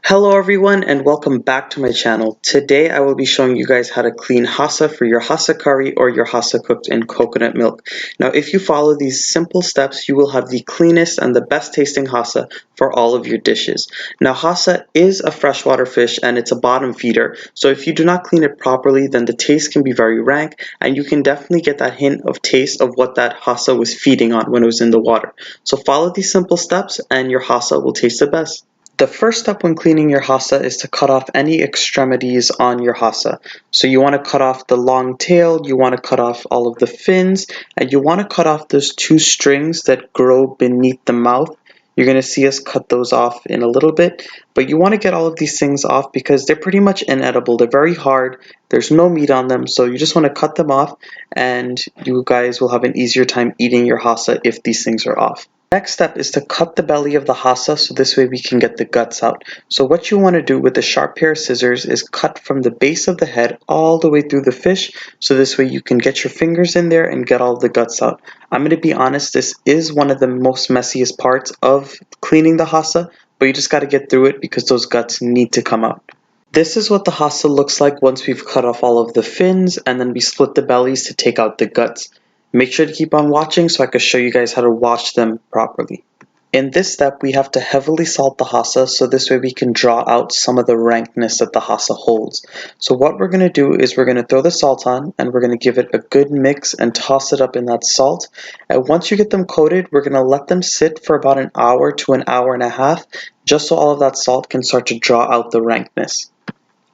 Hello everyone and welcome back to my channel. Today I will be showing you guys how to clean hassa for your hassa curry or your hassa cooked in coconut milk. Now if you follow these simple steps you will have the cleanest and the best tasting hassa for all of your dishes. Now hassa is a freshwater fish and it's a bottom feeder, so if you do not clean it properly then the taste can be very rank and you can definitely get that hint of taste of what that hassa was feeding on when it was in the water. So follow these simple steps and your hassa will taste the best. The first step when cleaning your hassa is to cut off any extremities on your hassa. So you want to cut off the long tail, you want to cut off all of the fins, and you want to cut off those two strings that grow beneath the mouth. You're going to see us cut those off in a little bit, but you want to get all of these things off because they're pretty much inedible. They're very hard, there's no meat on them, so you just want to cut them off and you guys will have an easier time eating your hassa if these things are off. Next step is to cut the belly of the hassa so this way we can get the guts out. So what you want to do with a sharp pair of scissors is cut from the base of the head all the way through the fish so this way you can get your fingers in there and get all of the guts out. I'm going to be honest, this is one of the most messiest parts of cleaning the hassa, but you just got to get through it because those guts need to come out. This is what the hassa looks like once we've cut off all of the fins and then we split the bellies to take out the guts. Make sure to keep on watching so I can show you guys how to wash them properly. In this step, we have to heavily salt the hassa so this way we can draw out some of the rankness that the hassa holds. So what we're going to do is we're going to throw the salt on and we're going to give it a good mix and toss it up in that salt. And once you get them coated, we're going to let them sit for about an hour to an hour and a half just so all of that salt can start to draw out the rankness.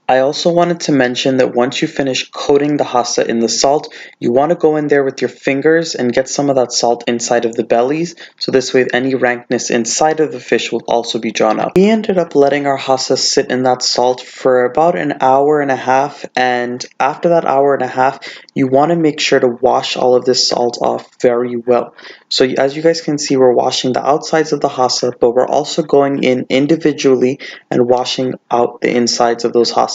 I also wanted to mention that once you finish coating the hassa in the salt, you want to go in there with your fingers and get some of that salt inside of the bellies, so this way any rankness inside of the fish will also be drawn out. We ended up letting our hassa sit in that salt for about an hour and a half, and after that hour and a half, you want to make sure to wash all of this salt off very well. So as you guys can see, we're washing the outsides of the hassa, but we're also going in individually and washing out the insides of those hassa.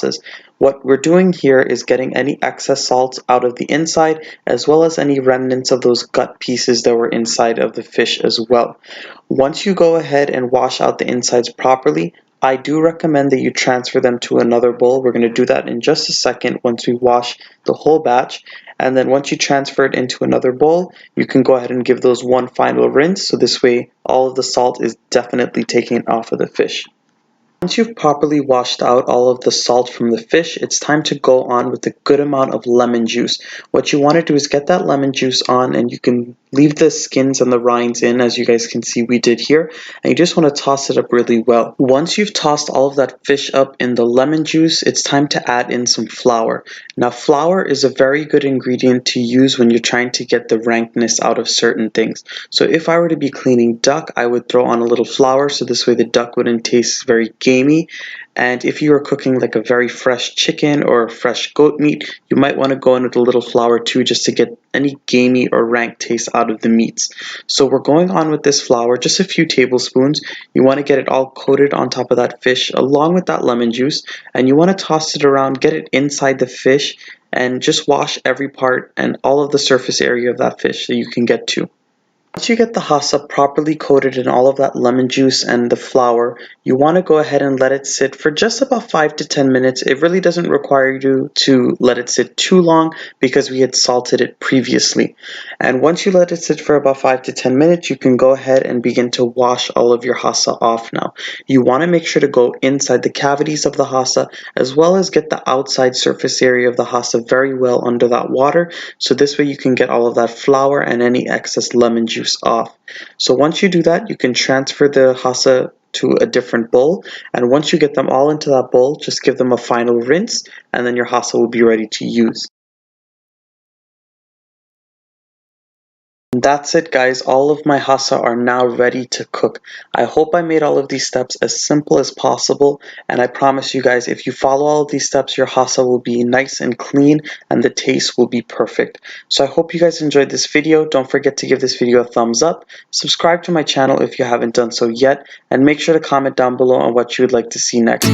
What we're doing here is getting any excess salt out of the inside as well as any remnants of those gut pieces that were inside of the fish as well. Once you go ahead and wash out the insides properly, I do recommend that you transfer them to another bowl. We're going to do that in just a second once we wash the whole batch. And then once you transfer it into another bowl, you can go ahead and give those one final rinse. So this way all of the salt is definitely taken off of the fish. Once you've properly washed out all of the salt from the fish, it's time to go on with a good amount of lemon juice. What you want to do is get that lemon juice on, and you can leave the skins and the rinds in, as you guys can see we did here, and you just want to toss it up really well. Once you've tossed all of that fish up in the lemon juice, it's time to add in some flour. Now flour is a very good ingredient to use when you're trying to get the rankness out of certain things. So if I were to be cleaning duck, I would throw on a little flour so this way the duck wouldn't taste very gamey. And if you are cooking like a very fresh chicken or fresh goat meat, you might want to go in with a little flour too, just to get any gamey or rank taste out of the meats. So we're going on with this flour, just a few tablespoons. You want to get it all coated on top of that fish along with that lemon juice, and you want to toss it around, get it inside the fish, and just wash every part and all of the surface area of that fish that you can get to. Once you get the hassa properly coated in all of that lemon juice and the flour, you want to go ahead and let it sit for just about 5 to 10 minutes. It really doesn't require you to let it sit too long because we had salted it previously. And once you let it sit for about 5 to 10 minutes, you can go ahead and begin to wash all of your hassa off now. You want to make sure to go inside the cavities of the hassa as well as get the outside surface area of the hassa very well under that water, so this way you can get all of that flour and any excess lemon juice off. So once you do that, you can transfer the hassa to a different bowl, and once you get them all into that bowl, just give them a final rinse and then your hassa will be ready to use. That's it guys, all of my hassa are now ready to cook. I hope I made all of these steps as simple as possible, and I promise you guys if you follow all of these steps your hassa will be nice and clean and the taste will be perfect. So I hope you guys enjoyed this video. Don't forget to give this video a thumbs up, subscribe to my channel if you haven't done so yet, and make sure to comment down below on what you would like to see next.